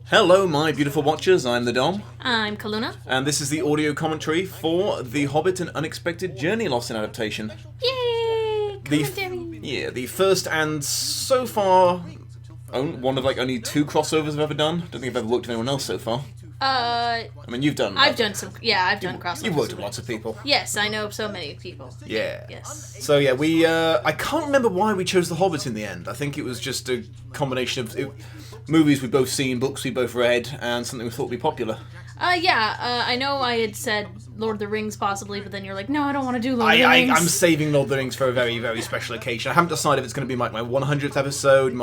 Hello, my beautiful watchers. I'm the Dom. I'm Calluna. And this is the audio commentary for The Hobbit An Unexpected Journey Lost in Adaptation. Yay! Commentary! The first and so far one of only 2 crossovers I've ever done. Don't think I've ever worked with anyone else so far. I mean, you've done... I've done crossovers. You've worked with lots of people. Yes, I know so many people. Yeah. Yes. So yeah, we... I can't remember why we chose The Hobbit in the end. I think it was just a combination of movies we've both seen, books we both read, and something we thought would be popular. I know I had said Lord of the Rings possibly, but then you're like, no, I don't want to do Lord of the Rings. I'm saving Lord of the Rings for a very, very special occasion. I haven't decided if it's going to be my 100th episode,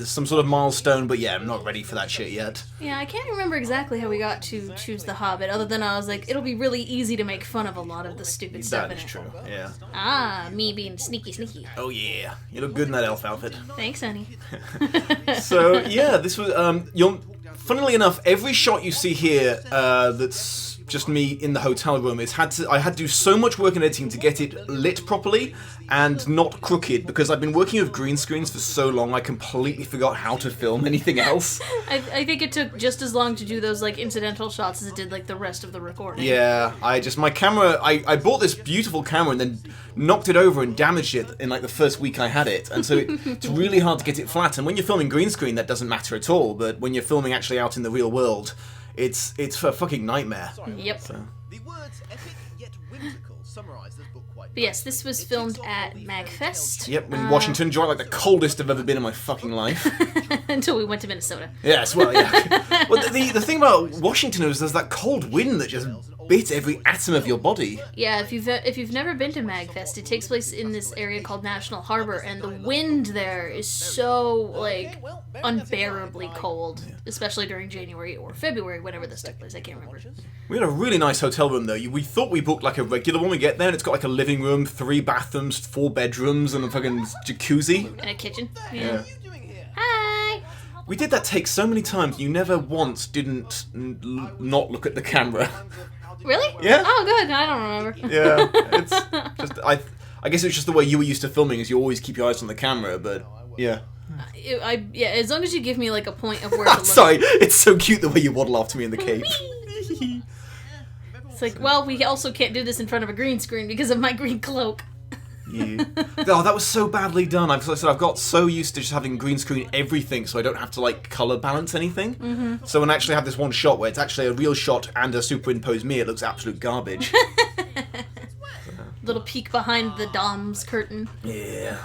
some sort of milestone, but yeah, I'm not ready for that shit yet. Yeah, I can't remember exactly how we got to choose The Hobbit, other than I was like, it'll be really easy to make fun of a lot of the stupid stuff in it. That is true, yeah. Ah, me being sneaky. Oh yeah, you look good in that elf outfit. Thanks, honey. So, yeah, this was, funnily enough, every shot you see here that's just me in the hotel room I had to do so much work in editing to get it lit properly and not crooked, because I've been working with green screens for so long I completely forgot how to film anything else. I think it took just as long to do those incidental shots as it did the rest of the recording. Yeah, my camera, I bought this beautiful camera and then knocked it over and damaged it in the first week I had it, and so it's really hard to get it flat, and when you're filming green screen that doesn't matter at all, but when you're filming actually out in the real world, it's a fucking nightmare. Yep. So. The words epic yet whimsical summarize this book quite But yes, this was filmed at MagFest. Yep, in Washington, the coldest I've ever been in my fucking life. Until we went to Minnesota. Yes, well, yeah. Well, the thing about Washington is there's that cold wind that just bit every atom of your body. Yeah, if you've never been to MagFest, it takes place in this area called National Harbor, and the wind there is so unbearably cold, especially during January or February, whenever this took place. I can't remember. We had a really nice hotel room though. We thought we booked a regular one. We get there and it's got a living room, 3 bathrooms, 4 bedrooms, and a fucking jacuzzi And a kitchen. Yeah. Hi. We did that take so many times. You never once didn't not look at the camera. Really? Yeah. Oh, good. I don't remember. Yeah, it's just I guess it's just the way you were used to filming, is you always keep your eyes on the camera. But yeah. As long as you give me a point of where to look. Sorry, it's so cute the way you waddle after me in the cape. It's we also can't do this in front of a green screen because of my green cloak. Yeah. Oh, that was so badly done. I've got so used to just having green screen everything, so I don't have to color balance anything. Mm-hmm. So when I actually have this one shot where it's actually a real shot and a superimposed me, it looks absolute garbage. Little peek behind the Dom's curtain. Yeah.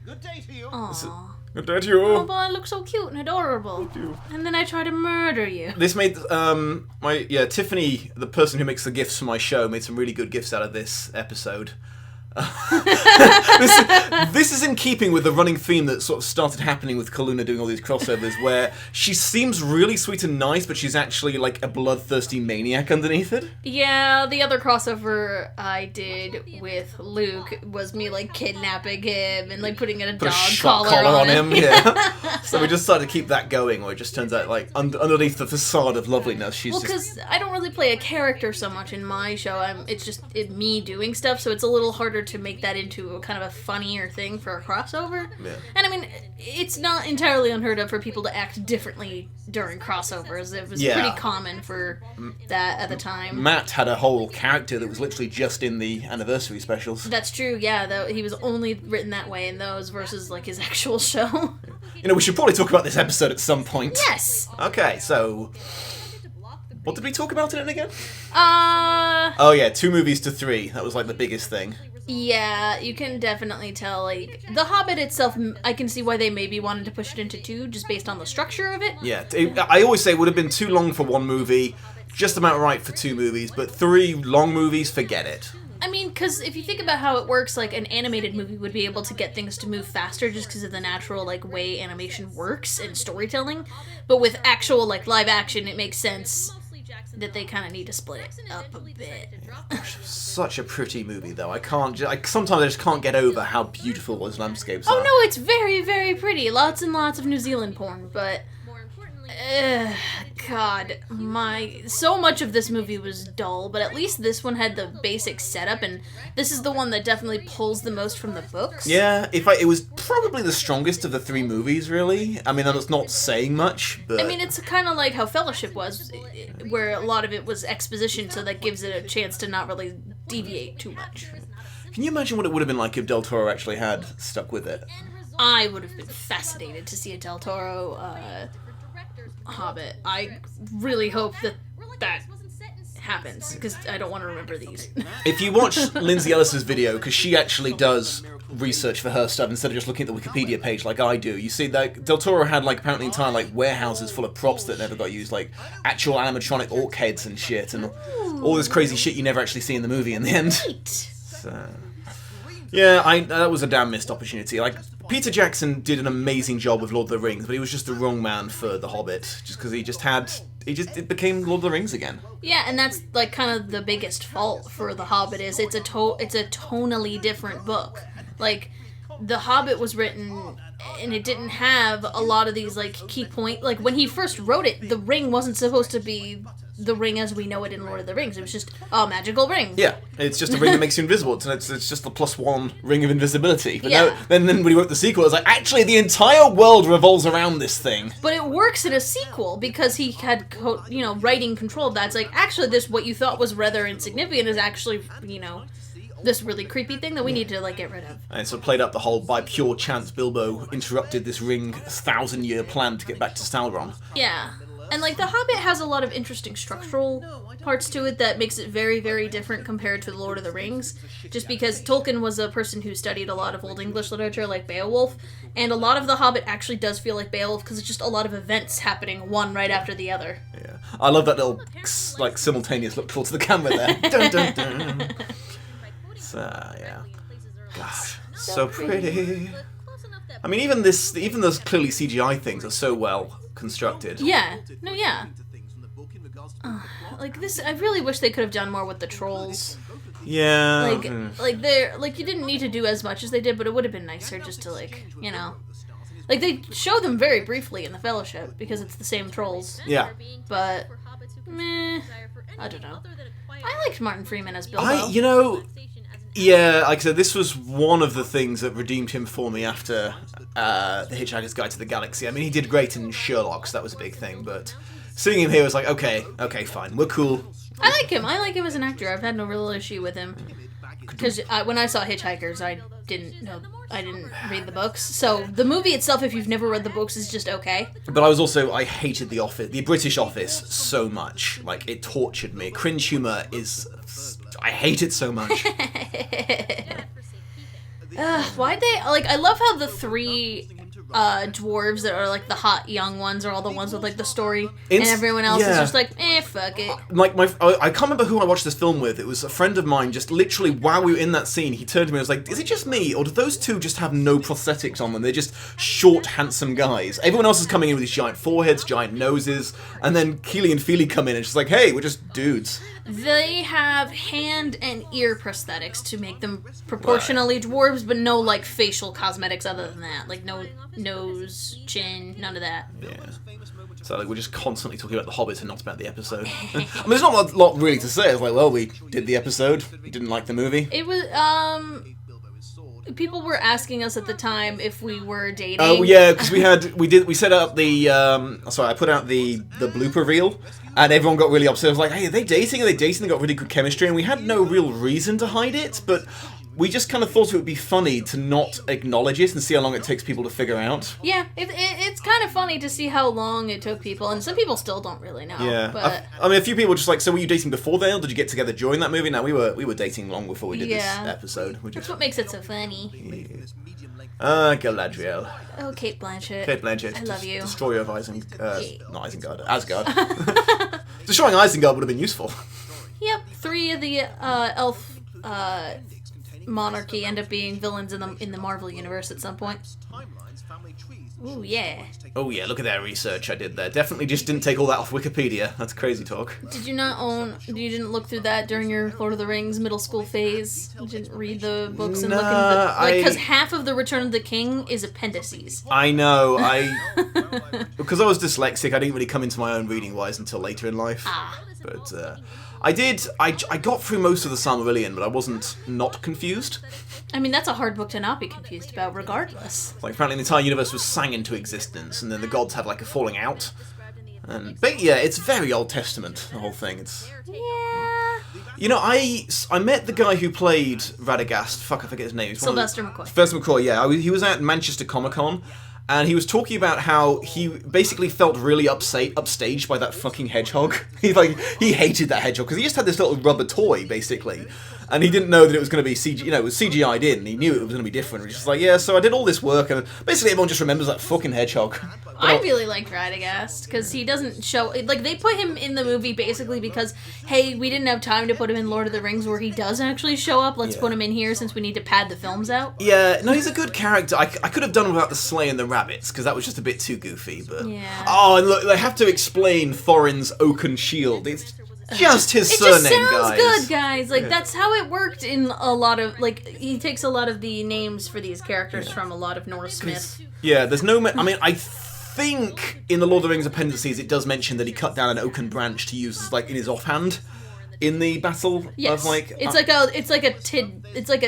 Good day to you. Aww. Good day to you. Oh, boy, I look so cute and adorable. And then I try to murder you. This made Tiffany, the person who makes the gifts for my show, made some really good gifts out of this episode. This is in keeping with the running theme that sort of started happening with Calluna doing all these crossovers, where she seems really sweet and nice, but she's actually a bloodthirsty maniac underneath it. Yeah, the other crossover I did with Luke was me kidnapping him and putting a dog collar on him. Yeah. So we just started to keep that going, where it just turns out underneath the facade of loveliness, she's because I don't really play a character so much in my show. It's just me doing stuff, so it's a little harder to make that into a kind of a funnier thing for a crossover. Yeah. And I mean, it's not entirely unheard of for people to act differently during crossovers. It was pretty common for that at the time. Matt had a whole character that was literally just in the anniversary specials. That's true, yeah, though he was only written that way in those versus his actual show. We should probably talk about this episode at some point. Yes! Okay, so what did we talk about in it again? 2 movies to 3. That was the biggest thing. Yeah, you can definitely tell, The Hobbit itself, I can see why they maybe wanted to push it into 2, just based on the structure of it. Yeah, I always say it would have been too long for 1 movie, just about right for 2 movies, but 3 long movies, forget it. I mean, because if you think about how it works, an animated movie would be able to get things to move faster just because of the natural, way animation works and storytelling. But with actual, live action, it makes sense that they kind of need to split it up a bit. Such a pretty movie, though. Sometimes I just can't get over how beautiful those landscapes are. Oh, no, it's very, very pretty. Lots and lots of New Zealand porn, but God, so much of this movie was dull, but at least this one had the basic setup, and this is the one that definitely pulls the most from the books. Yeah, it was probably the strongest of the three movies, really. I mean, that's not saying much, but... I mean, it's kind of like how Fellowship was, where a lot of it was exposition, so that gives it a chance to not really deviate too much. Can you imagine what it would have been like if Del Toro actually had stuck with it? I would have been fascinated to see a Del Toro Hobbit. I really hope that happens, because I don't want to remember these. If you watch Lindsay Ellis's video, because she actually does research for her stuff instead of just looking at the Wikipedia page like I do, you see that Del Toro had like apparently entire like warehouses full of props that never got used, like actual animatronic orc heads and shit, and all this crazy shit you never actually see in the movie in the end. So, yeah, that was a damn missed opportunity. Like, Peter Jackson did an amazing job with Lord of the Rings, but he was just the wrong man for The Hobbit, just because it became Lord of the Rings again. Yeah, and that's like kind of the biggest fault for The Hobbit is it's a tonally different book. Like, The Hobbit was written and it didn't have a lot of these like key like when he first wrote it, the ring wasn't supposed to be the ring as we know it in Lord of the Rings. It was just a magical ring. Yeah, it's just a ring that makes you invisible. It's just the +1 ring of invisibility. But yeah. no, then when he wrote the sequel, it was like, actually, the entire world revolves around this thing. But it works in a sequel because he had, writing control of that. It's like, actually, this, what you thought was rather insignificant is actually, this really creepy thing that we need to, get rid of. And so it played up the whole, by pure chance, Bilbo interrupted this ring 1,000-year plan to get back to Sauron. Yeah. And, The Hobbit has a lot of interesting structural parts to it that makes it very, very different compared to The Lord of the Rings. Just because Tolkien was a person who studied a lot of Old English literature, like Beowulf, and a lot of The Hobbit actually does feel like Beowulf because it's just a lot of events happening one right after the other. Yeah. I love that little, simultaneous look towards the camera there. Dun, dun, dun. So, yeah. Gosh, so pretty. I mean, even those clearly CGI things are so well constructed. Yeah. No, yeah. This, I really wish they could have done more with the trolls. Yeah. You didn't need to do as much as they did, but it would have been nicer just to, they show them very briefly in the Fellowship, because it's the same trolls. Yeah. But, I don't know. I liked Martin Freeman as Bilbo. Yeah, like I said, this was one of the things that redeemed him for me after The Hitchhiker's Guide to the Galaxy. I mean, he did great in Sherlock, so that was a big thing, but seeing him here was like, okay, fine, we're cool. I like him as an actor. I've had no real issue with him. Because when I saw Hitchhikers, I didn't read the books. So the movie itself, if you've never read the books, is just okay. But I hated the British Office so much. It tortured me. Cringe humor I hate it so much. Why'd they... I love how the three dwarves that are, the hot young ones are all the ones with, the story, and everyone else is just fuck it. I can't remember who I watched this film with. It was a friend of mine, just literally, while we were in that scene, he turned to me and was like, is it just me, or do those two just have no prosthetics on them? They're just short, handsome guys. Everyone else is coming in with these giant foreheads, giant noses, and then Keely and Feely come in and she's like, hey, we're just dudes. They have hand and ear prosthetics to make them proportionally dwarves, but no, facial cosmetics other than that. No nose, chin, none of that. Yeah. So, we're just constantly talking about The Hobbit and not about the episode. I mean, there's not a lot really to say. It's we did the episode, we didn't like the movie. It was, people were asking us at the time if we were dating. Oh, yeah, because we set up I put out the blooper reel, and everyone got really upset. I was like, hey, are they dating? They got really good chemistry, and we had no real reason to hide it, but we just kind of thought it would be funny to not acknowledge it and see how long it takes people to figure out. Yeah, it's kind of funny to see how long it took people, and some people still don't really know. Yeah, but I mean, a few people just so were you dating before then, or did you get together during that movie? No, we were dating long before we did this episode. That's what makes it so funny. Galadriel. Oh, Kate Blanchett. I love you. Destroyer of Isengard. Asgard. Destroying Isengard would have been useful. Yep, 3 of the elf monarchy end up being villains in the Marvel universe at some point. Ooh, yeah. Oh, yeah, look at that research I did there. Definitely just didn't take all that off Wikipedia. That's crazy talk. You didn't look through that during your Lord of the Rings middle school phase? You didn't read the books and look into because half of the Return of the King is appendices. I know, because I was dyslexic, I didn't really come into my own reading-wise until later in life. But I got through most of the Silmarillion, but I wasn't not confused. I mean, that's a hard book to not be confused about, regardless. Like, apparently the entire universe was sang into existence, and then the gods had, like, a falling out. But yeah, it's very Old Testament, the whole thing. It's... Yeah. You know, I met the guy who played Radagast. Fuck, I forget his name. He's Sylvester McCoy. Sylvester McCoy, yeah. He was at Manchester Comic-Con, and he was talking about how he basically felt really upstaged by that fucking hedgehog. He hated that hedgehog, because he just had this little rubber toy, basically. And he didn't know that it was going to be it was CGI'd in, and he knew it was going to be different. He's just like, yeah, so I did all this work, and basically everyone just remembers that fucking hedgehog. I really liked Radagast, because he doesn't show... Like, they put him in the movie basically because, hey, we didn't have time to put him in Lord of the Rings where he does actually show up. Let's put him in here since we need to pad the films out. Yeah, no, he's a good character. I could have done without the sleigh and the rabbits, because that was just a bit too goofy, but... Yeah. Oh, and look, they have to explain Thorin's oaken shield. It's just his surname, guys. It just sounds good, guys. Like, that's how it worked in a lot of... Like, he takes a lot of the names for these characters from a lot of Norse myth. Yeah, there's no... I mean, I think in the Lord of the Rings appendices it does mention that he cut down an oaken branch to use, like, in his offhand in the battle of, like... It's like a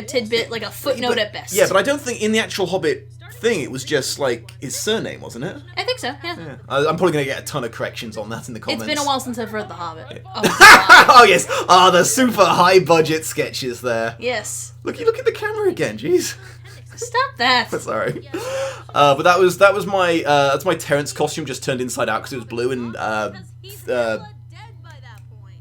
tidbit, like a footnote at best. Yeah, but I don't think in the actual Hobbit thing it was just, like, his surname, wasn't it? I think so, yeah. I'm probably going to get a ton of corrections on that in the comments. It's been a while since I've read The Hobbit. Oh, yes. Oh, the super high-budget sketches there. Yes. Look at the camera again, jeez. Stop that. Sorry. But that was my that's my Terrence costume just turned inside out because it was blue, and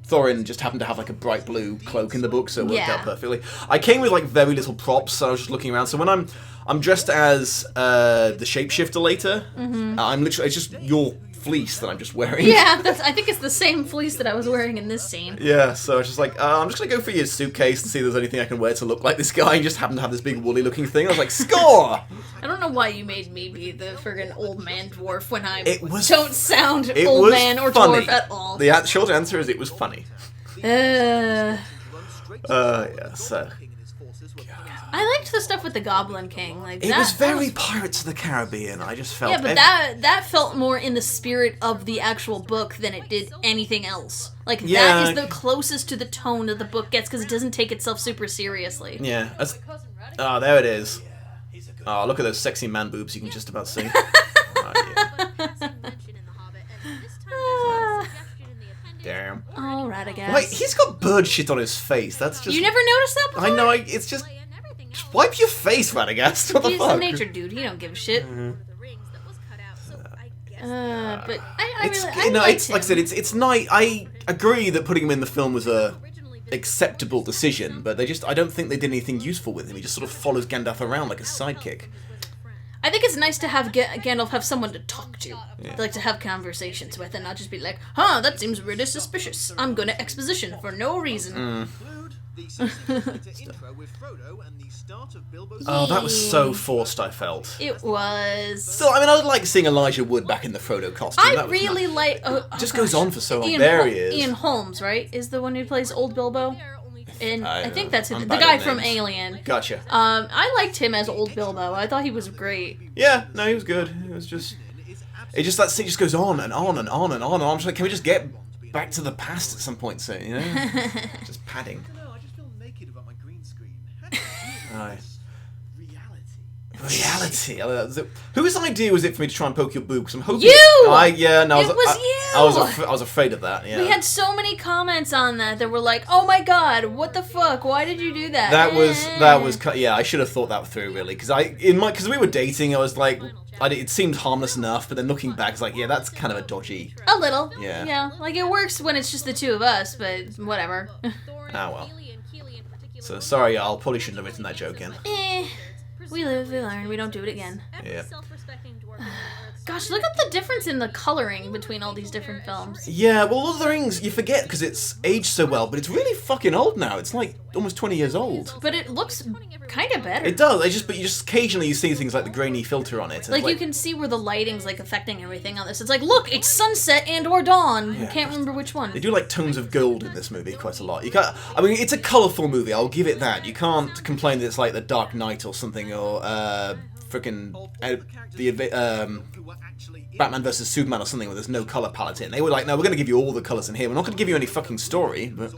Thorin just happened to have like a bright blue cloak in the book, so it worked out perfectly. I came with like very little props, so I was just looking around. So when I'm dressed as the shapeshifter later, I'm literally, it's just your fleece that I'm just wearing. Yeah, I think it's the same fleece that I was wearing in this scene. Yeah, so I was just like, I'm just gonna go through your suitcase and see if there's anything I can wear to look like this guy. He just happened to have this big woolly looking thing. I was like, score! I don't know why you made me be the friggin' old man dwarf when I don't sound old man or funny. Dwarf at all. The short answer is it was funny. Yeah, so... I liked the stuff with the Goblin King. Like it was very Pirates of the Caribbean. I just felt... Yeah, but that felt more in the spirit of the actual book than it did anything else. Like, that is the closest to the tone that the book gets, because it doesn't take itself super seriously. Yeah. Oh, there it is. Oh, look at those sexy man boobs you can just about see. Damn. Oh, Radagast. Wait, he's got bird shit on his face. That's just... You never noticed that before? I know, it's just... Just wipe your face, Radagast. What the fuck? He's a nature dude. He don't give a shit. But I really liked him. Like I said, it's nice. I agree that putting him in the film was a acceptable decision, but I don't think they did anything useful with him. He just sort of follows Gandalf around like a sidekick. I think it's nice to have Gandalf have someone to talk to, like to have conversations with, and not just be like, "Huh, that seems really suspicious. I'm gonna exposition for no reason." Oh, that was so forced, I felt. It was. Still, I mean, I would like seeing Elijah Wood back in the Frodo costume. I really like... It just goes on for so long. There he is. Ian Holmes, right? Is the one who plays Old Bilbo? And I think that's him. The bad guy at from names. Alien. Gotcha. I liked him as Old Bilbo. I thought he was great. Yeah, no, he was good. It was just... that scene just goes on and on and on and on. And I'm just like, can we just get back to the past at some point soon, you know? Just padding. Right. Reality. Whose idea was it for me to try and poke your boob? Because I'm hoping... You! It was you! I was afraid of that, yeah. We had so many comments on that were like, oh my god, what the fuck? Why did you do that? That was... Yeah, I should have thought that through, really. Because we were dating, I was like... it seemed harmless enough, but then looking back, it's like, yeah, that's kind of a dodgy... A little. Yeah. Yeah, like it works when it's just the two of us, but whatever. Ah, well. So, sorry, I'll probably shouldn't have written that joke in. We live, we learn, we don't do it again. Yeah. Gosh, look at the difference in the coloring between all these different films. Yeah, well, Lord of the Rings, you forget because it's aged so well, but it's really fucking old now. It's like almost 20 years old. But it looks kind of better. It does. But you just occasionally you see things like the grainy filter on it. Like you can see where the lighting's like affecting everything on this. It's like, look, it's sunset and or dawn. Yeah. Can't remember which one. They do like tones of gold in this movie quite a lot. I mean, it's a colourful movie. I'll give it that. You can't complain that it's like The Dark Knight or something or freaking Batman versus Superman or something where there's no color palette in. They were like, no, we're going to give you all the colors in here. We're not going to give you any fucking story. But...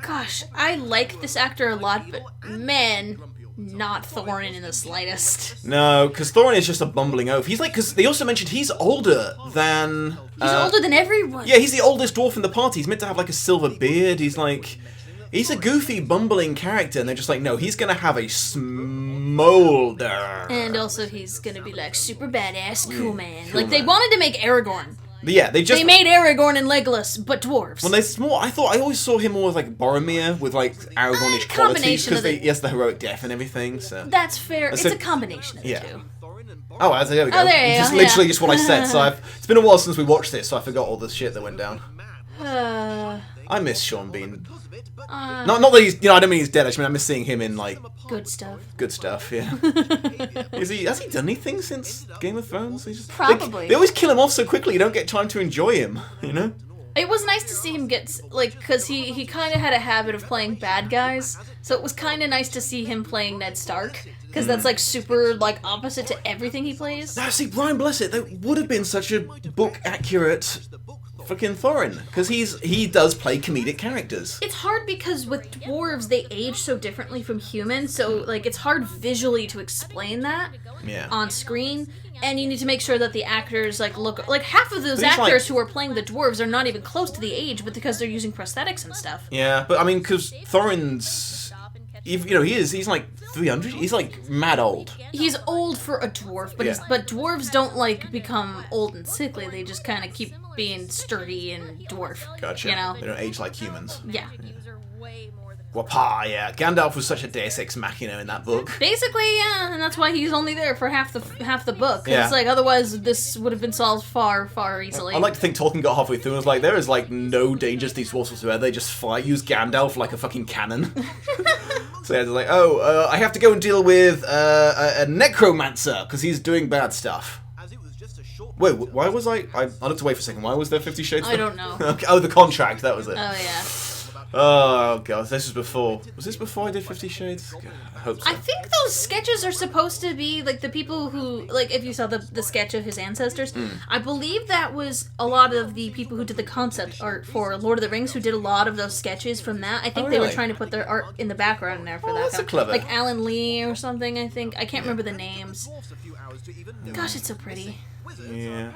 Gosh, I like this actor a lot, but man, not Thorin in the slightest. No, because Thorin is just a bumbling oaf. He's like, because they also mentioned he's older than... He's older than everyone. Yeah, he's the oldest dwarf in the party. He's meant to have like a silver beard. He's like... He's a goofy, bumbling character, and they're just like, no, he's gonna have a smolder. And also he's gonna be like, super badass, cool man. Like, they wanted to make Aragorn. But yeah, they made Aragorn and Legolas, but dwarves. Well, there's more. I always saw him more as like Boromir with like Aragornish qualities because he has the heroic death and everything. So that's fair. It's a combination of the two. Oh, there we go. There you just go, literally just what I said. So it's been a while since we watched this, so I forgot all the shit that went down. I miss Sean Bean. Not that he's, I don't mean he's dead. I mean I miss seeing him in like good stuff. Good stuff, yeah. Has he done anything since Game of Thrones? Probably. They always kill him off so quickly. You don't get time to enjoy him. You know. It was nice to see him get because he kind of had a habit of playing bad guys. So it was kind of nice to see him playing Ned Stark because that's like super like opposite to everything he plays. Now see, Brian Blessed, that would have been such a book accurate. Fucking Thorin, because he does play comedic characters. It's hard because with dwarves they age so differently from humans, so like it's hard visually to explain that on screen, and you need to make sure that the actors like look like half of those actors who are playing the dwarves are not even close to the age, but because they're using prosthetics and stuff. Yeah, but I mean, because Thorin's. He's like 300. He's like mad old. He's old for a dwarf, but dwarves don't like become old and sickly. They just kind of keep being sturdy and dwarf. Gotcha. You know? They don't age like humans. Yeah. Wapa, yeah. Gandalf was such a Deus Ex Machina in that book. Basically, yeah, and that's why he's only there for half the book. Yeah. It's like otherwise this would have been solved far, far easily. I like to think Tolkien got halfway through and was like, there is like no danger to these dwarves whatsoever. They just use Gandalf like a fucking cannon. So they're like, I have to go and deal with a necromancer because he's doing bad stuff. Wait, why was I looked away for a second. Why was there 50 Shades? I don't know. Okay. Oh, the contract. That was it. Oh yeah. Oh god, this was before. Was this before I did 50 Shades? God, I hope so. I think those sketches are supposed to be like the people who, like, if you saw the sketch of his ancestors, I believe that was a lot of the people who did the concept art for Lord of the Rings, who did a lot of those sketches from that. I think they were trying to put their art in the background there for that. That's clever. Like Alan Lee or something. I think I can't remember the names. Gosh, it's so pretty. Yeah.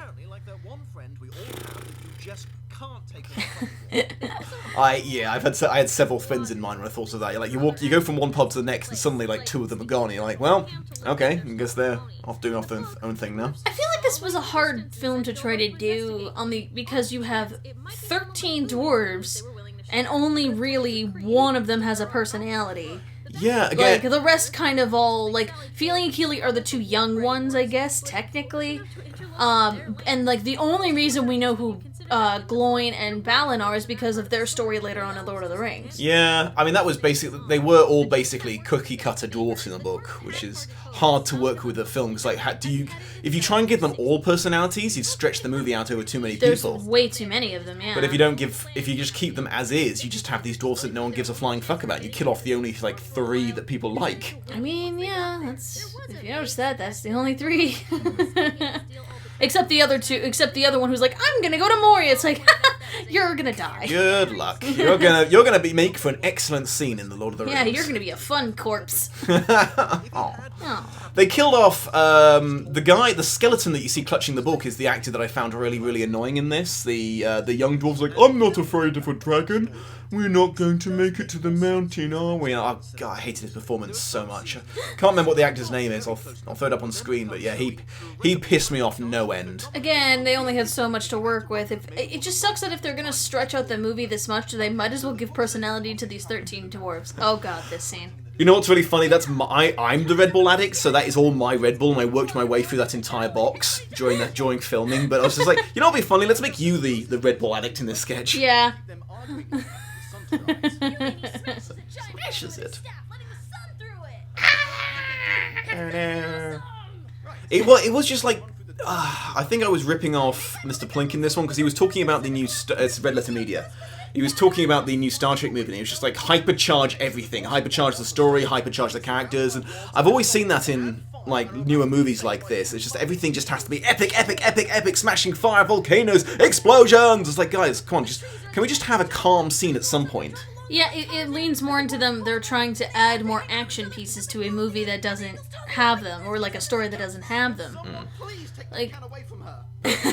I had several things in mind when I thought of that. You're like you go from one pub to the next, and suddenly like two of them are gone. And you're like, well, okay, I guess they're off doing their own thing now. I feel like this was a hard film to try to do because you have 13 dwarves, and only really one of them has a personality. Yeah, again, like the rest kind of all like Feely and Keely are the two young ones, I guess technically. And like the only reason we know who Gloin and Balin are is because of their story later on in Lord of the Rings. Yeah, I mean that was basically they were all basically cookie cutter dwarfs in the book, which is hard to work with a film because like if you try and give them all personalities, you'd stretch the movie out over too many people. There's way too many of them, yeah. But if you just keep them as is, you just have these dwarfs that no one gives a flying fuck about. You kill off the only like 3 that people like. I mean, yeah, that's if you notice that's the only 3. Except the other one who's like, I'm gonna go to Moria. It's like, you're gonna die. Good luck. You're gonna make for an excellent scene in the Lord of the Rings. Yeah, you're gonna be a fun corpse. They killed off the skeleton that you see clutching the book is the actor that I found really, really annoying in this. The young dwarf's like, I'm not afraid of a dragon. We're not going to make it to the mountain, are we? Oh, God, I hated his performance so much. I can't remember what the actor's name is. I'll throw it up on screen, but yeah, he pissed me off no end. Again, they only had so much to work with. It just sucks that if they're gonna stretch out the movie this much, they might as well give personality to these 13 dwarves. Oh God, this scene. You know what's really funny? I'm the Red Bull addict, so that is all my Red Bull, and I worked my way through that entire box during filming. But I was just like, you know what'd be funny? Let's make you the Red Bull addict in this sketch. Yeah. Smashes it. It was just like I think I was ripping off Mr. Plink in this one because he was talking about the new Red Letter Media. he was talking about the new Star Trek movie, and he was just like, hypercharge everything. Hypercharge the story, hypercharge the characters, and I've always seen that in, like, newer movies like this. It's just, everything just has to be epic, epic, epic, epic, smashing fire, volcanoes, explosions! It's like, guys, come on, can we just have a calm scene at some point? Yeah, it leans more into them. They're trying to add more action pieces to a movie that doesn't have them, or like a story that doesn't have them. Like,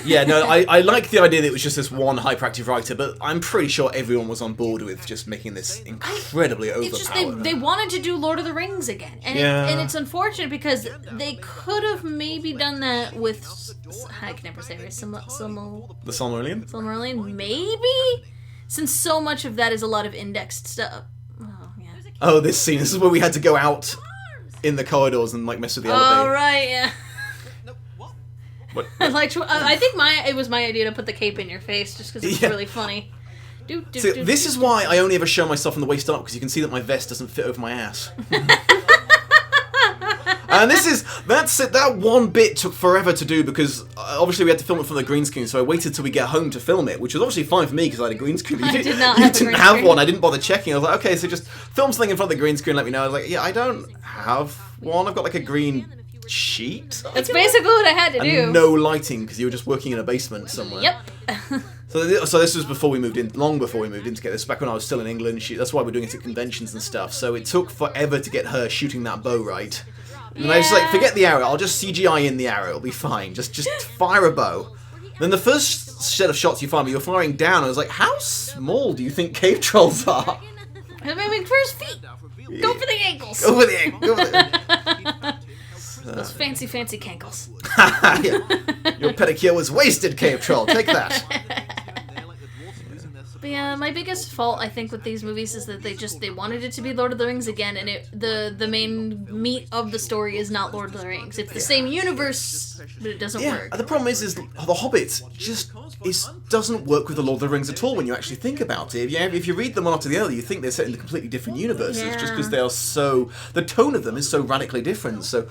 yeah, no, I like the idea that it was just this one hyperactive writer, but I'm pretty sure everyone was on board with just making this incredibly overpowered. it's just they wanted to do Lord of the Rings again, and and it's unfortunate because they could have maybe done that with I can never say it. The Silmarillion? Silmarillion, maybe. Since so much of that is a lot of indexed stuff. Oh, yeah. Oh, this scene. This is where we had to go out in the corridors and, like, mess with the elevator. Oh, right, yeah. What? I think it was my idea to put the cape in your face just because it's really funny. See, this is why I only ever show myself from the waist up, because you can see that my vest doesn't fit over my ass. And that one bit took forever to do because obviously we had to film it from the green screen, so I waited till we get home to film it, which was obviously fine for me because I had a green screen. I did not you have a didn't green have screen. one. I didn't bother checking. I was like, okay, so just film something in front of the green screen, let me know. I was like, yeah, I don't have one. I've got like a green sheet. That's basically what I had to do. And no lighting because you were just working in a basement somewhere. Yep. So this was before we moved in, long before we moved in together. This was back when I was still in England. That's why we're doing it at conventions and stuff. So it took forever to get her shooting that bow right. And I was like, forget the arrow, I'll just CGI in the arrow, it'll be fine. Just fire a bow. Then the first set of shots you find me, you're firing down, I was like, how small do you think cave trolls are? I mean, first feet. Go for the ankles. Go for the ankle. Those fancy cankles. Your pedicure was wasted, cave troll, take that. But yeah, my biggest fault I think with these movies is that they wanted it to be Lord of the Rings again, and the main meat of the story is not Lord of the Rings. It's the same universe, but it doesn't work. The problem is the Hobbit just doesn't work with the Lord of the Rings at all when you actually think about it. If you read them one after the other, you think they're set in completely different universes, just because they are so... The tone of them is so radically different, so...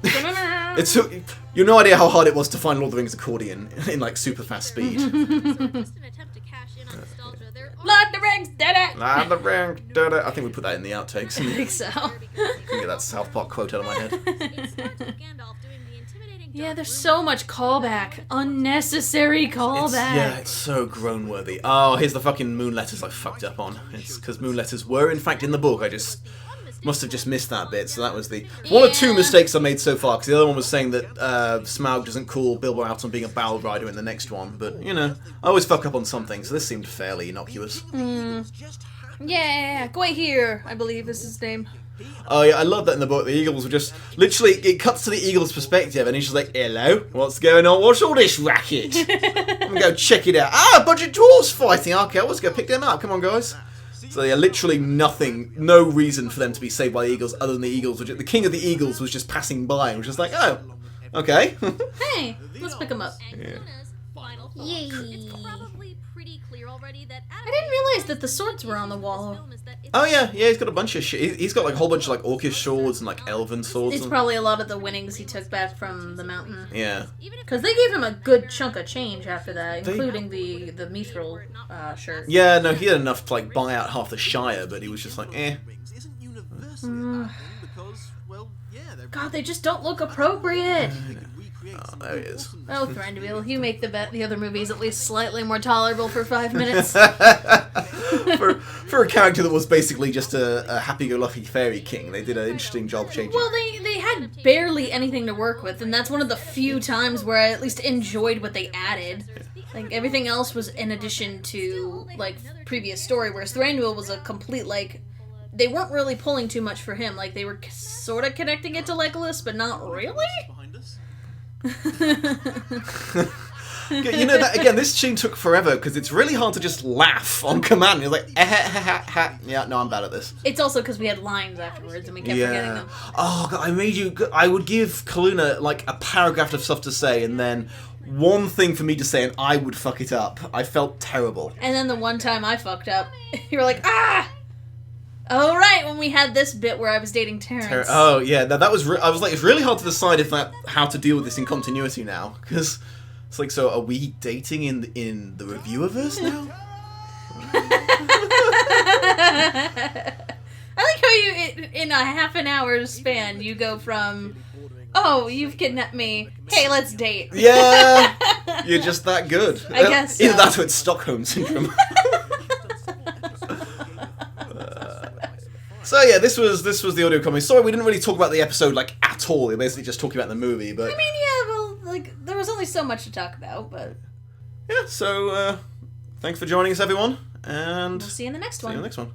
It took you no idea how hard it was to find Lord of the Rings accordion in like super fast speed. Lord of the Rings did it! Lord of the Rings did it. I think we put that in the outtakes. I think so. Can get that South Park quote out of my head. Yeah, there's so much callback. Unnecessary callback. It's so groan-worthy. Oh, here's the fucking moon letters I fucked up on. It's because moon letters were in fact in the book. I just... must have just missed that bit, so that was the one or two mistakes I made so far, because the other one was saying that Smaug doesn't call Bilbo out on being a battle rider in the next one, but, you know, I always fuck up on something, so this seemed fairly innocuous. Yeah, Gway here, I believe is his name. Oh yeah, I love that in the book, the eagles were just, literally, it cuts to the eagle's perspective, and he's just like, hello, what's going on, what's all this racket? I'm gonna go check it out. Ah, a bunch of dwarves fighting, okay, let's go pick them up, come on guys. So yeah, literally nothing, no reason for them to be saved by the eagles other than the eagles. The king of the eagles was just passing by and was just like, oh, okay. Hey, let's pick him up. Yeah. Yay. I didn't realize that the swords were on the wall. Oh yeah, he's got a bunch of shit. He's got like a whole bunch of like orcish swords and like elven swords. It's probably a lot of the winnings he took back from the mountain. Yeah. Because they gave him a good chunk of change after that, including the mithril shirt. Yeah, no, he had enough to like buy out half the Shire, but he was just like, eh. God, they just don't look appropriate. Oh, there he is. Oh, Thranduil, you make the other movies at least slightly more tolerable for 5 minutes. for a character that was basically just a happy-go-lucky fairy king, they did an interesting job changing. Well, they had barely anything to work with, and that's one of the few times where I at least enjoyed what they added. Like, everything else was in addition to, like, previous story, whereas Thranduil was a complete, like... They weren't really pulling too much for him. Like, they were sort of connecting it to Legolas, but not really? You know, that again, this scene took forever because it's really hard to just laugh on command. You're like, yeah, no, I'm bad at this. It's also because we had lines afterwards and we kept forgetting them. Oh, God, I would give Calluna like a paragraph of stuff to say and then one thing for me to say and I would fuck it up. I felt terrible. And then the one time I fucked up, you were like, ah! Oh, right, when we had this bit where I was dating Terrence. Oh, yeah, that was... I was like, it's really hard to decide how to deal with this in continuity now, because It's like, so are we dating in the reviewerverse now? I like how you, in a half an hour span, you go from, oh, you've kidnapped me, hey, let's date. Yeah, you're just that good. I guess so. Either that or it's Stockholm Syndrome. So yeah, this was the audio comedy. Sorry, we didn't really talk about the episode, like, at all. We were basically just talking about the movie, but... I mean, yeah, well, like, there was only so much to talk about, but... Yeah, so, thanks for joining us, everyone, and... We'll see you in the next See you one. in the next one.